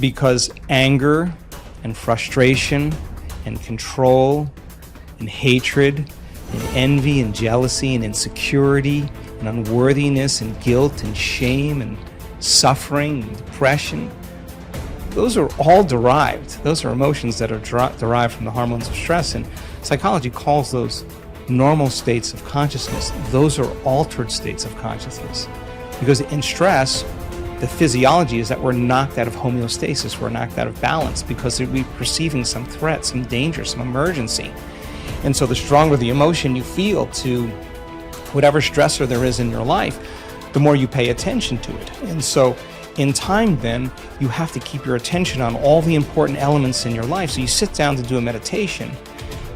because anger and frustration and control and hatred and envy and jealousy and insecurity and unworthiness and guilt and shame and suffering and depression, those are all derived. Those are emotions that are derived from the hormones of stress, and psychology calls those normal states of consciousness. Those are altered states of consciousness. Because in stress, the physiology is that we're knocked out of homeostasis, we're knocked out of balance because we're perceiving some threat, some danger, some emergency. And so the stronger the emotion you feel to whatever stressor there is in your life, the more you pay attention to it. And so in time then, you have to keep your attention on all the important elements in your life. So you sit down to do a meditation,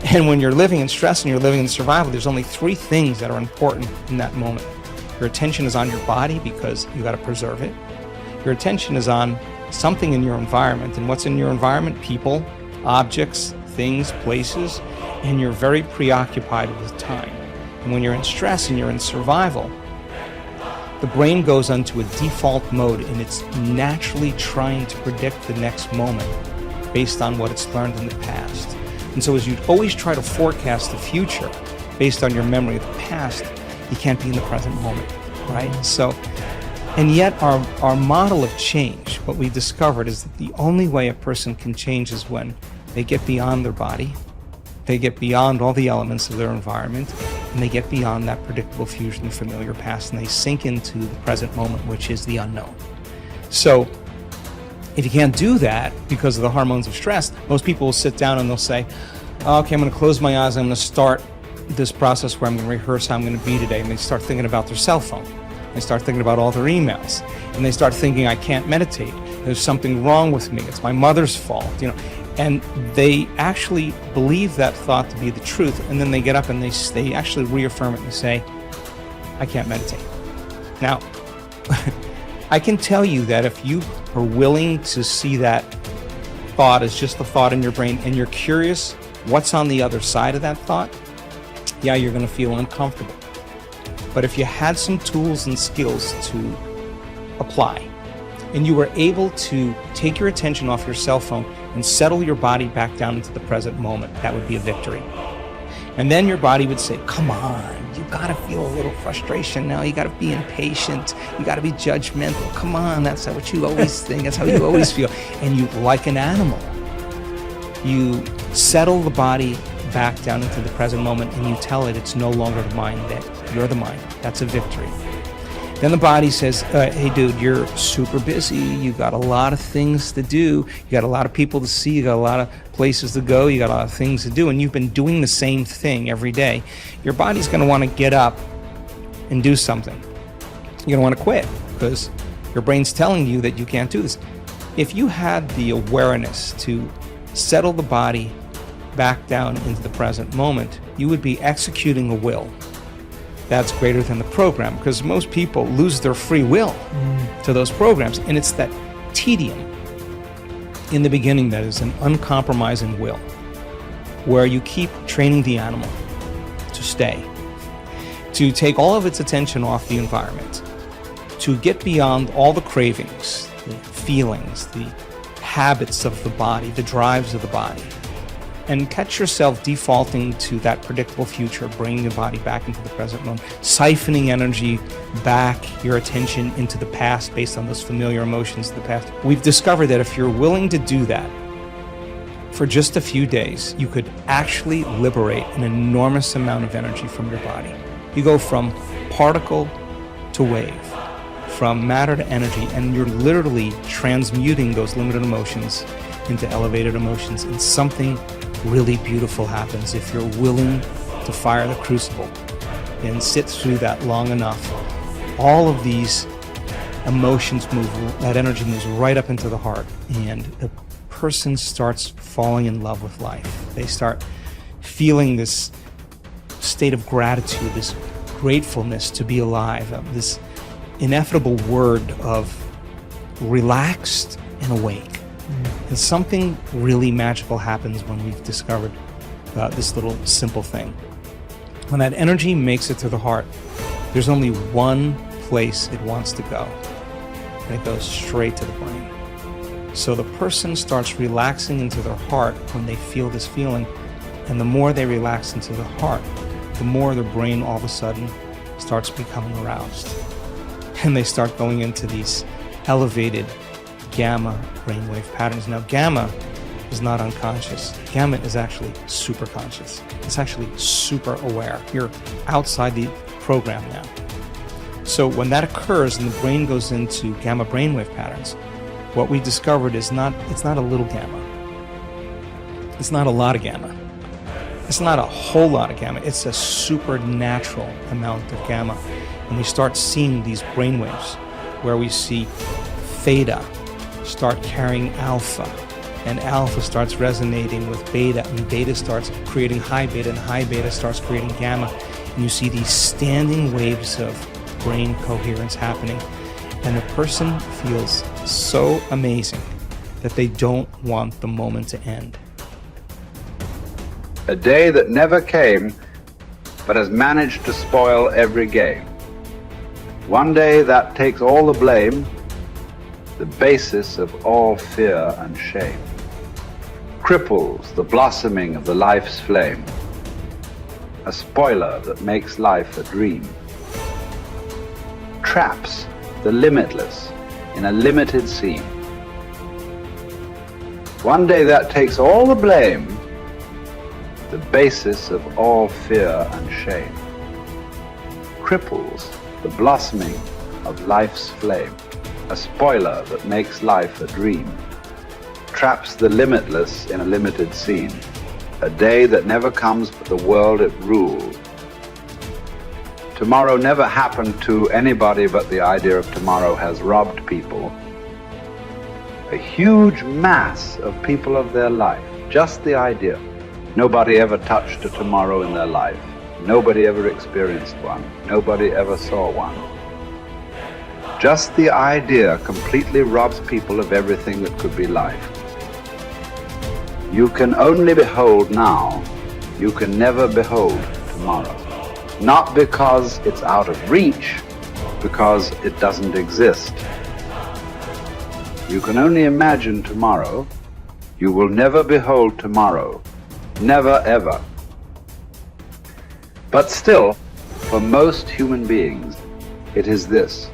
and when you're living in stress and you're living in survival, there's only 3 things that are important in that moment. Your attention is on your body because you got to preserve it. Your attention is on something in your environment, and what's in your environment? People, objects, things, places, and you're very preoccupied with time. And when you're in stress and you're in survival, the brain goes into a default mode, and it's naturally trying to predict the next moment based on what it's learned in the past. And so as you always try to forecast the future based on your memory of the past, you can't be in the present moment, right? So, and yet our model of change, what we discovered is that the only way a person can change is when they get beyond their body, they get beyond all the elements of their environment, and they get beyond that predictable future and familiar past, and they sink into the present moment, which is the unknown. So if you can't do that because of the hormones of stress, most people will sit down and they'll say, okay, I'm going to close my eyes, I'm going to start this process where I'm going to rehearse how I'm going to be today, and they start thinking about their cell phone. They start thinking about all their emails, and they start thinking, I can't meditate. There's something wrong with me. It's my mother's fault, And they actually believe that thought to be the truth, and then they get up and they actually reaffirm it and say, I can't meditate. Now, I can tell you that if you are willing to see that thought as just a thought in your brain, and you're curious what's on the other side of that thought, yeah, you're going to feel uncomfortable. But if you had some tools and skills to apply, and you were able to take your attention off your cell phone and settle your body back down into the present moment, that would be a victory. And then your body would say, come on, you gotta feel a little frustration now, you gotta be impatient, you gotta be judgmental, come on, that's what you always think, that's how you always feel. And you, like an animal, you settle the body back down into the present moment, and you tell it it's no longer the mind, that you're the mind. That's a victory. Then the body says, hey dude, you're super busy, you got a lot of things to do, you got a lot of people to see, you got a lot of places to go, you got a lot of things to do, and you've been doing the same thing every day. Your body's going to want to get up and do something. You're going to want to quit because your brain's telling you that you can't do this. If you had the awareness to settle the body back down into the present moment, you would be executing a will that's greater than the program, because most people lose their free will to those programs, and it's that tedium in the beginning that is an uncompromising will, where you keep training the animal to stay, to take all of its attention off the environment, to get beyond all the cravings, the feelings, the habits of the body, the drives of the body, and catch yourself defaulting to that predictable future, bringing the body back into the present moment, siphoning energy back, your attention into the past based on those familiar emotions of the past. We've discovered that if you're willing to do that for just a few days, you could actually liberate an enormous amount of energy from your body. You go from particle to wave, from matter to energy, and you're literally transmuting those limited emotions into elevated emotions, and something really beautiful happens if you're willing to fire the crucible and sit through that long enough. All of these emotions move, that energy moves right up into the heart, and a person starts falling in love with life. They start feeling this state of gratitude, this gratefulness to be alive, this ineffable word of relaxed and awake. And something really magical happens when we've discovered this little simple thing. When that energy makes it to the heart, there's only one place it wants to go, and it goes straight to the brain. So the person starts relaxing into their heart when they feel this feeling, and the more they relax into the heart, the more their brain all of a sudden starts becoming aroused. And they start going into these elevated gamma brainwave patterns. Now, gamma is not unconscious. Gamma is actually super conscious. It's actually super aware. You're outside the program now. So when that occurs and the brain goes into gamma brainwave patterns, what we discovered is it's not a little gamma. It's not a lot of gamma. It's not a whole lot of gamma. It's a supernatural amount of gamma. And we start seeing these brainwaves where we see theta start carrying alpha, and alpha starts resonating with beta, and beta starts creating high beta, and high beta starts creating gamma. And you see these standing waves of brain coherence happening. And the person feels so amazing that they don't want the moment to end. A day that never came, but has managed to spoil every game. One day that takes all the blame, the basis of all fear and shame. Cripples the blossoming of the life's flame. A spoiler that makes life a dream. Traps the limitless in a limited scene. One day that takes all the blame, the basis of all fear and shame. Cripples the blossoming of life's flame. A spoiler that makes life a dream. Traps the limitless in a limited scene. A day that never comes but the world it ruled. Tomorrow never happened to anybody, but the idea of tomorrow has robbed people. A huge mass of people of their life. Just the idea. Nobody ever touched a tomorrow in their life. Nobody ever experienced one. Nobody ever saw one. Just the idea completely robs people of everything that could be life. You can only behold now. You can never behold tomorrow. Not because it's out of reach, because it doesn't exist. You can only imagine tomorrow. You will never behold tomorrow. Never, ever. But still, for most human beings, it is this,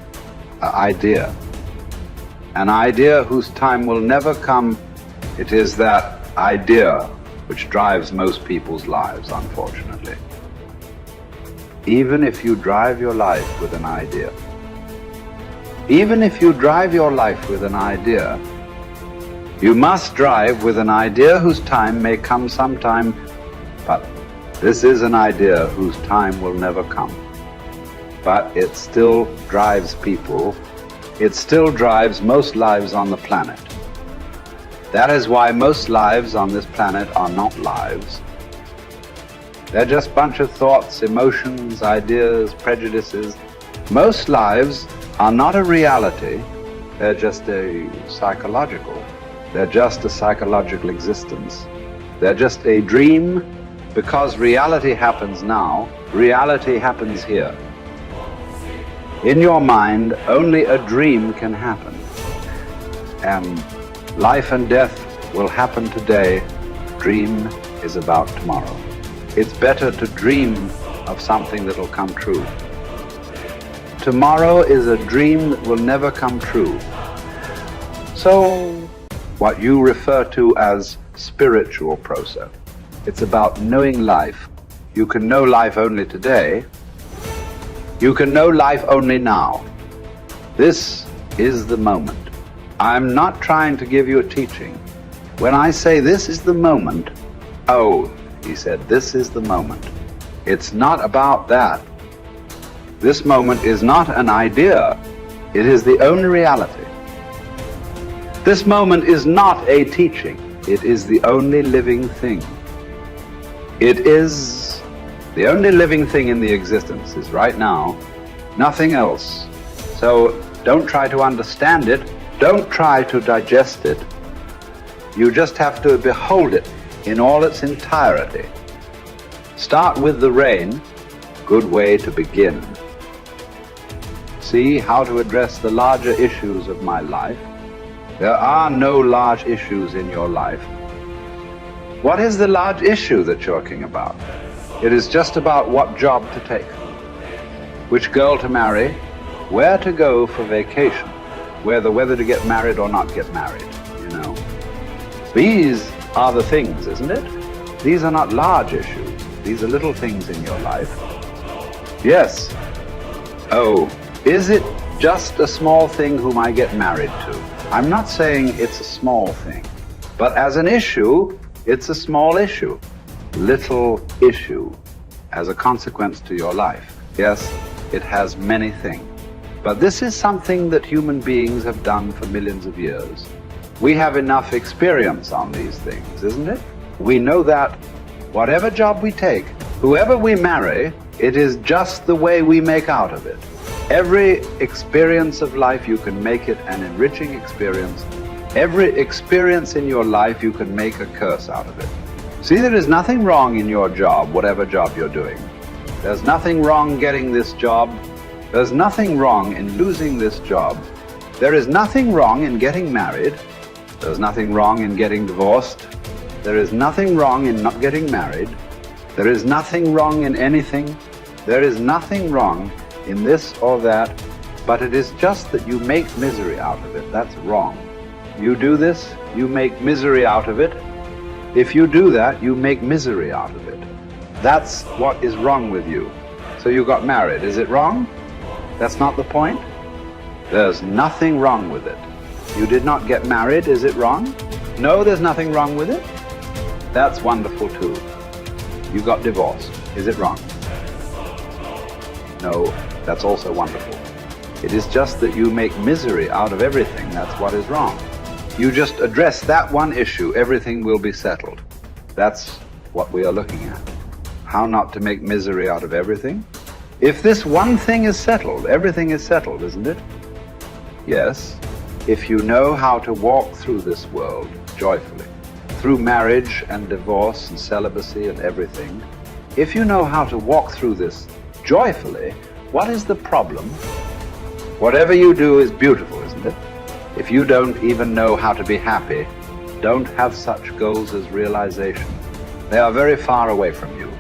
an idea. An idea whose time will never come. It is that idea which drives most people's lives, unfortunately. Even if you drive your life with an idea, even if you drive your life with an idea, you must drive with an idea whose time may come sometime, but this is an idea whose time will never come. But it still drives people. It still drives most lives on the planet. That is why most lives on this planet are not lives. They're just a bunch of thoughts, emotions, ideas, prejudices. Most lives are not a reality. They're just a psychological. They're just a psychological existence. They're just a dream, because reality happens now. Reality happens here. In your mind, only a dream can happen. And life and death will happen today. Dream is about tomorrow. It's better to dream of something that will come true. Tomorrow is a dream that will never come true. So, what you refer to as spiritual process, it's about knowing life. You can know life only today. You can know life only now. This is the moment. I'm not trying to give you a teaching. When I say this is the moment, oh, he said, this is the moment. It's not about that. This moment is not an idea. It is the only reality. This moment is not a teaching. It is the only living thing. It is the only living thing in the existence is right now, nothing else. So don't try to understand it. Don't try to digest it. You just have to behold it in all its entirety. Start with the rain, good way to begin. See how to address the larger issues of my life. There are no large issues in your life. What is the large issue that you're talking about? It is just about what job to take, which girl to marry, where to go for vacation, whether to get married or not get married, you know. These are the things, isn't it? These are not large issues. These are little things in your life. Yes. Oh, is it just a small thing whom I get married to? I'm not saying it's a small thing, but as an issue, it's a small issue. Little issue as a consequence to your life. Yes, it has many things. But this is something that human beings have done for millions of years. We have enough experience on these things, isn't it? We know that whatever job we take, whoever we marry, it is just the way we make out of it. Every experience of life, you can make it an enriching experience. Every experience in your life, you can make a curse out of it. See, there is nothing wrong in your job, whatever job you're doing. There's nothing wrong getting this job. There's nothing wrong in losing this job. There is nothing wrong in getting married. There's nothing wrong in getting divorced. There is nothing wrong in not getting married. There is nothing wrong in anything. There is nothing wrong in this or that, but it is just that you make misery out of it. That's wrong. You do this, you make misery out of it. If you do that, you make misery out of it. That's what is wrong with you. So you got married. Is it wrong? That's not the point. There's nothing wrong with it. You did not get married. Is it wrong? No, there's nothing wrong with it. That's wonderful too. You got divorced. Is it wrong? No, that's also wonderful. It is just that you make misery out of everything. That's what is wrong. You just address that one issue, everything will be settled. That's what we are looking at. How not to make misery out of everything? If this one thing is settled, everything is settled, isn't it? Yes. If you know how to walk through this world joyfully, through marriage and divorce and celibacy and everything, if you know how to walk through this joyfully, what is the problem? Whatever you do is beautiful, isn't it? If you don't even know how to be happy, don't have such goals as realization. They are very far away from you.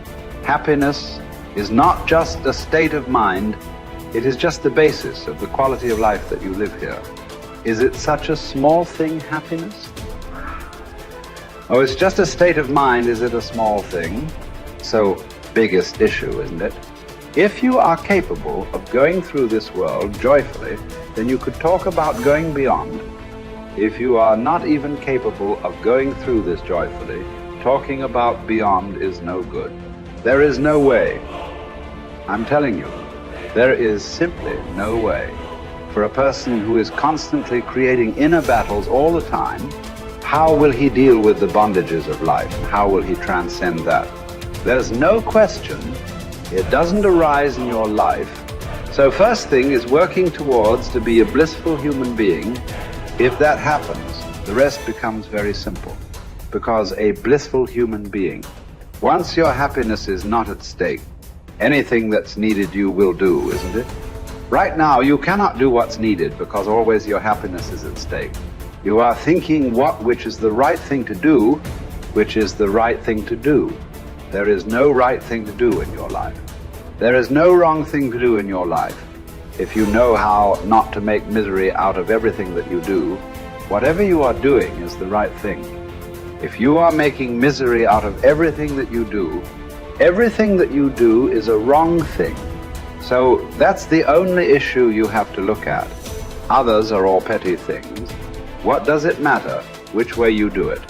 Happiness is not just a state of mind, it is just the basis of the quality of life that you live here. Is it such a small thing, happiness? Oh, it's just a state of mind, is it a small thing? So, biggest issue, isn't it? If you are capable of going through this world joyfully, then you could talk about going beyond. If you are not even capable of going through this joyfully, talking about beyond is no good. There is no way. I'm telling you, there is simply no way. For a person who is constantly creating inner battles all the time, how will he deal with the bondages of life? And how will he transcend that? There's no question. It doesn't arise in your life. So first thing is working towards to be a blissful human being. If that happens, the rest becomes very simple. Because a blissful human being, once your happiness is not at stake, anything that's needed you will do, isn't it? Right now, you cannot do what's needed because always your happiness is at stake. You are thinking which is the right thing to do, which is the right thing to do. There is no right thing to do in your life. There is no wrong thing to do in your life. If you know how not to make misery out of everything that you do, whatever you are doing is the right thing. If you are making misery out of everything that you do is a wrong thing. So that's the only issue you have to look at. Others are all petty things. What does it matter which way you do it?